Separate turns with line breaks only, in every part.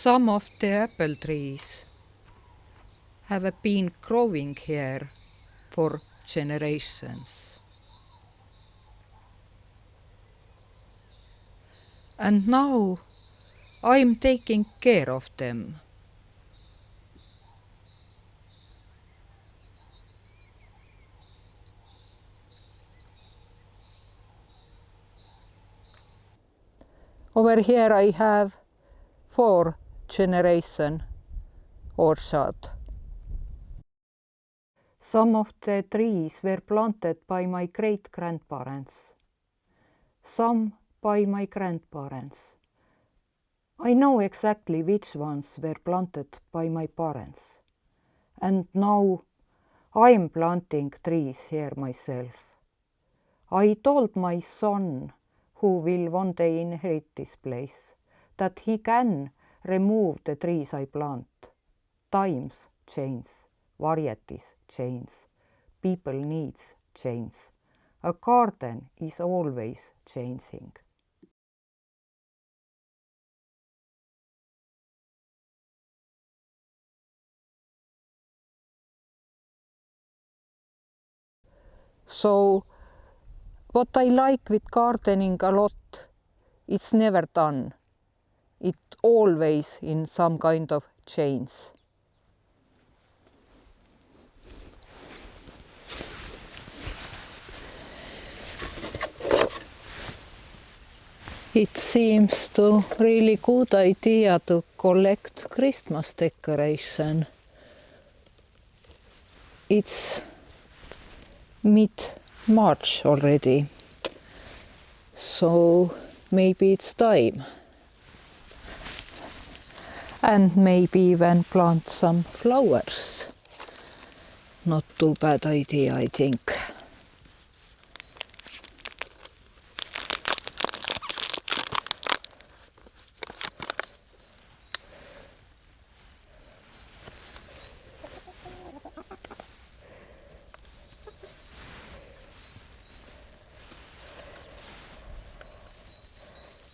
Some of the apple trees have been growing here for generations. And now I'm taking care of them. Over here I have 4 generation orchard. Some of the trees were planted by my great-grandparents, some by my grandparents. I know exactly which ones were planted by my parents. And now I'm planting trees here myself. I told my son, who will one day inherit this place, that he can remove the trees I plant. Times change, varieties change, people needs change. A garden is always changing. So what I like with gardening a lot, it's never done. It always in some kind of change. It seems to really good idea to collect Christmas decoration. It's mid-March already, so maybe it's time. And maybe even plant some flowers. Not too bad idea, I think.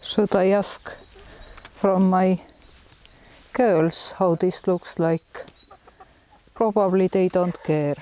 Should I ask from my girls how this looks like? Probably they don't care.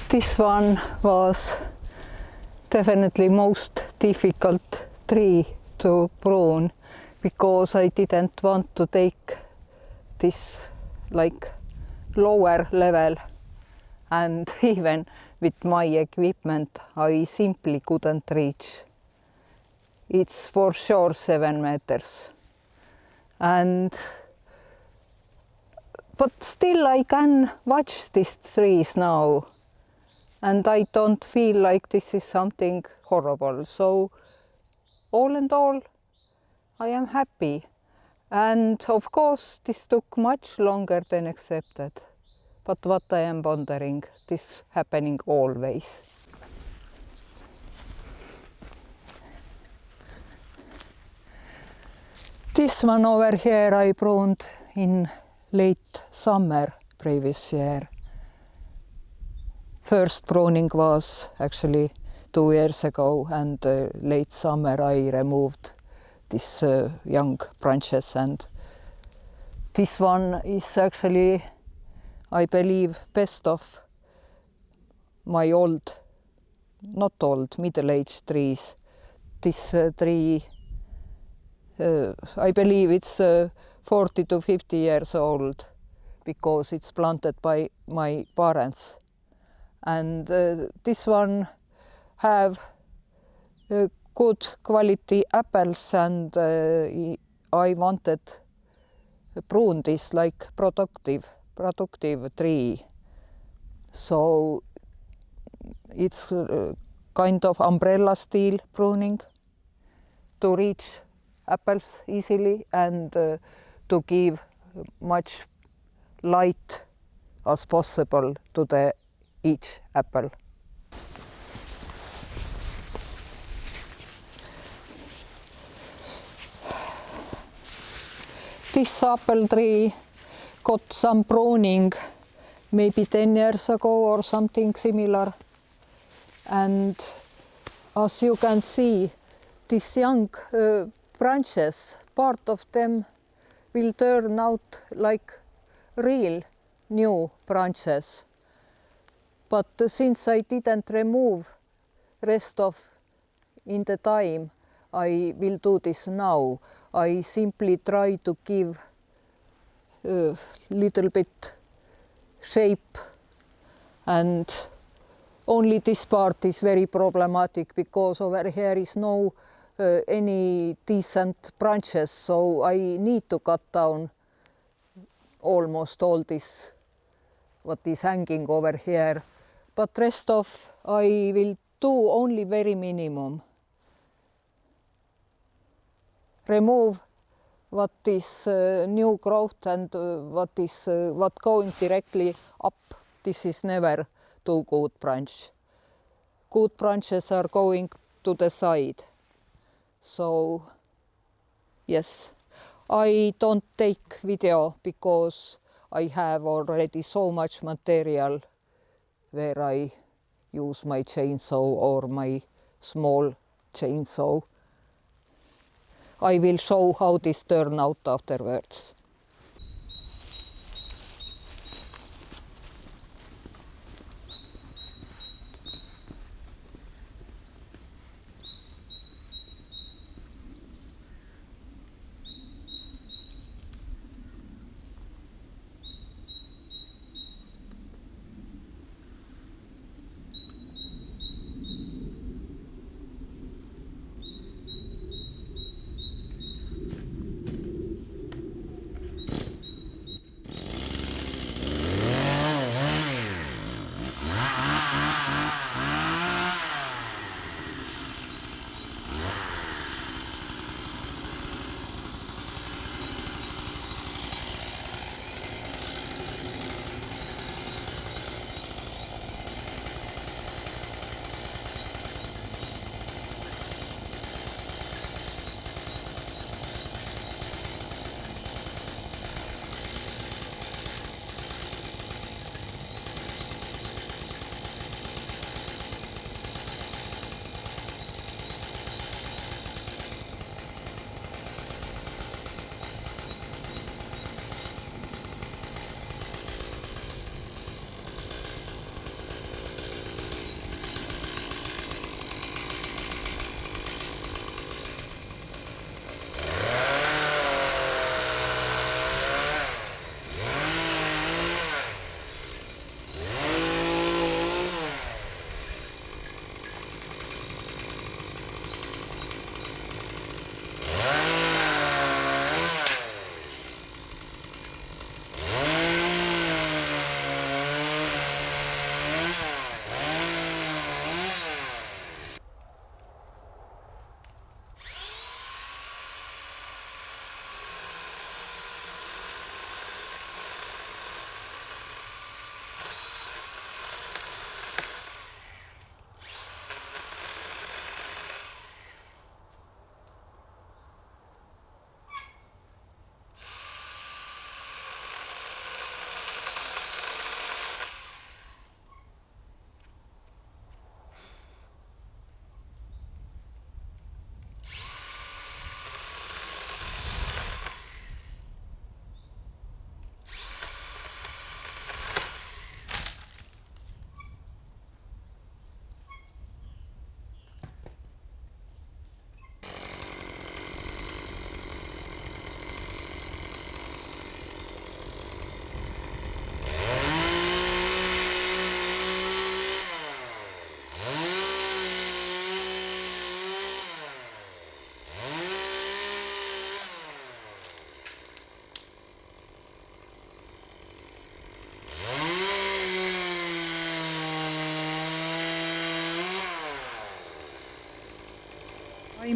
This one was definitely most difficult tree to prune because I didn't want to take this like lower level and even with my equipment, I simply couldn't reach. It's for sure 7 meters. But still I can watch these trees now. And I don't feel like this is something horrible. So all in all, I am happy. And of course, this took much longer than expected. But what I am wondering, this happening always. This one over here I pruned in late summer previous year. First pruning was actually 2 years ago, and late summer I removed these young branches, and this one is actually, I believe, best of my old, not old, middle-aged trees. This tree, I believe it's 40 to 50 years old because it's planted by my parents. And this one have good quality apples, and I wanted to prune this like productive tree. So it's kind of umbrella style pruning to reach apples easily and to give much light as possible to each apple. This apple tree got some pruning maybe 10 years ago or something similar. And as you can see, these young branches, part of them will turn out like real new branches. But since I didn't remove rest of in the time, I will do this now. I simply try to give a little bit shape, and only this part is very problematic because over here is no any decent branches, so I need to cut down almost all this what is hanging over here. But rest of I will do only very minimum. Remove what is new growth and what going directly up. This is never too good branch. Good branches are going to the side. So yes, I don't take video because I have already so much material where I use my chainsaw or my small chainsaw. I will show how this turned out afterwards.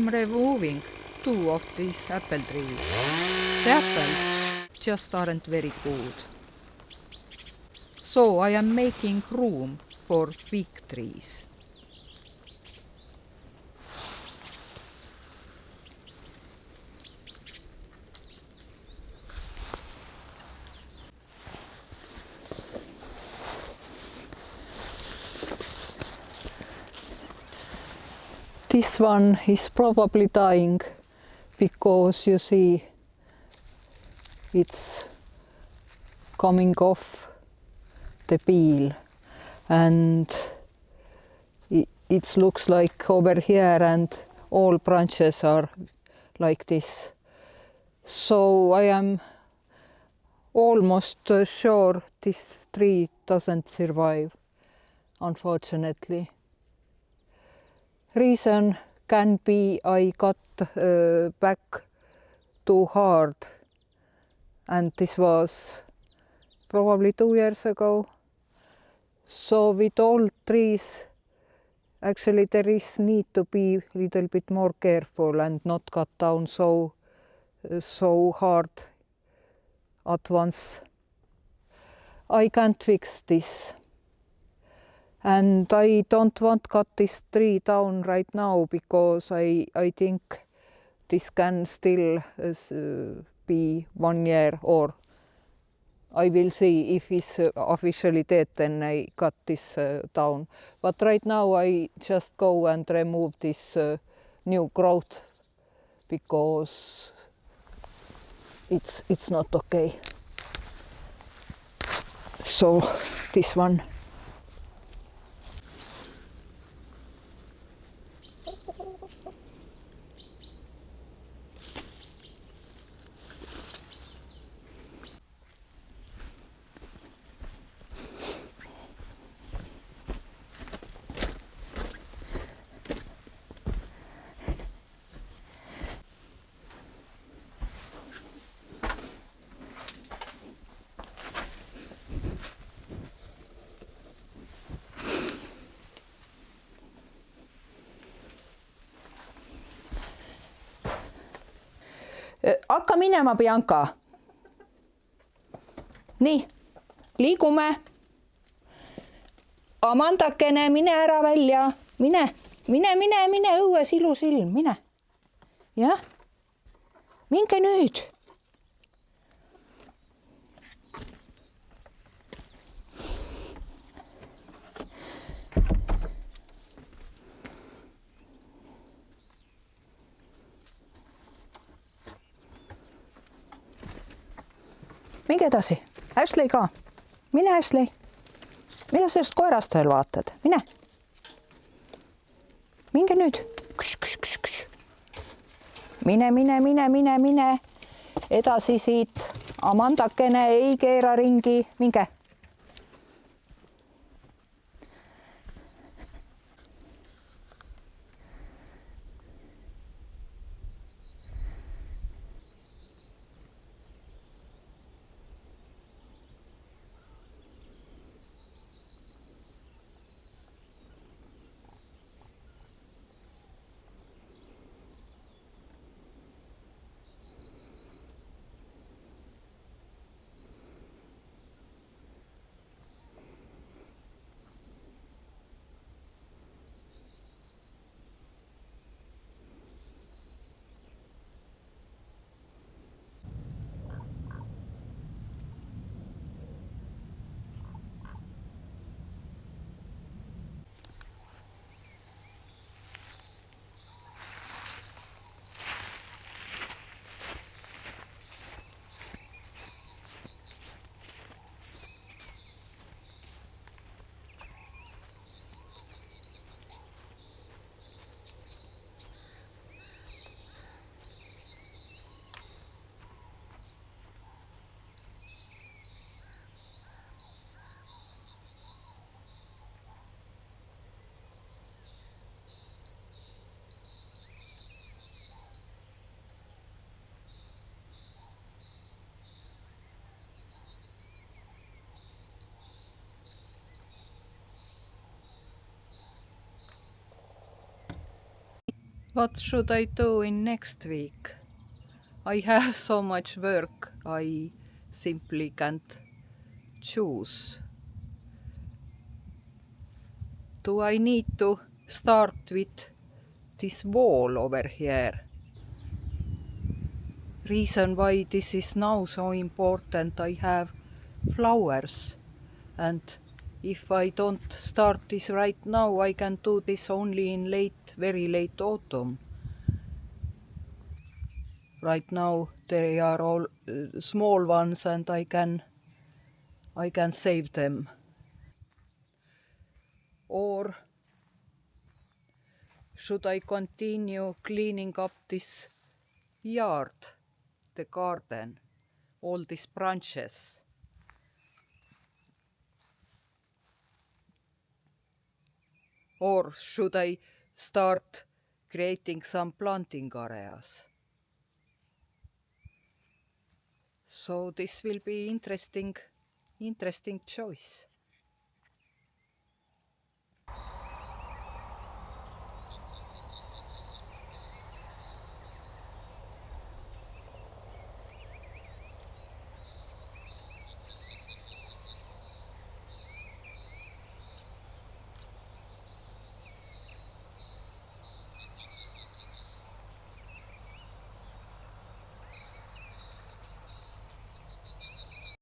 am removing 2 of these apple trees. The apples just aren't very good. So I am making room for fig trees. This one is probably dying because you see it's coming off the peel, and it looks like over here and all branches are like this. So I am almost sure this tree doesn't survive, unfortunately. Reason can be I got back too hard, and this was probably 2 years ago. So with all trees, actually there is need to be a little bit more careful and not cut down so hard at once. I can't fix this. And I don't want to cut this tree down right now because I think this can still be 1 year, or I will see if it's officially dead, then I cut this down. But right now I just go and remove this new growth because it's not okay. So this one. Hakka minema, Bianca. Nii, liigume. Amandakene, mine ära välja. Mine õues ilus ilm, mine. Jah? Minge nüüd. Minge edasi. Ashley ka. Mine, Ashley. Mida sellest koerast veel vaatad? Mine. Minge nüüd. Mine. Edasi siit. Amandakene, ei keera ringi. Minge. What should I do in next week? I have so much work, I simply can't choose. Do I need to start with this wall over here? Reason why this is now so important, I have flowers, and if I don't start this right now, I can do this only in very late autumn. Right now they are all small ones, and I can save them. Or should I continue cleaning up this yard, the garden, all these branches? Or should I start creating some planting areas? So this will be interesting choice.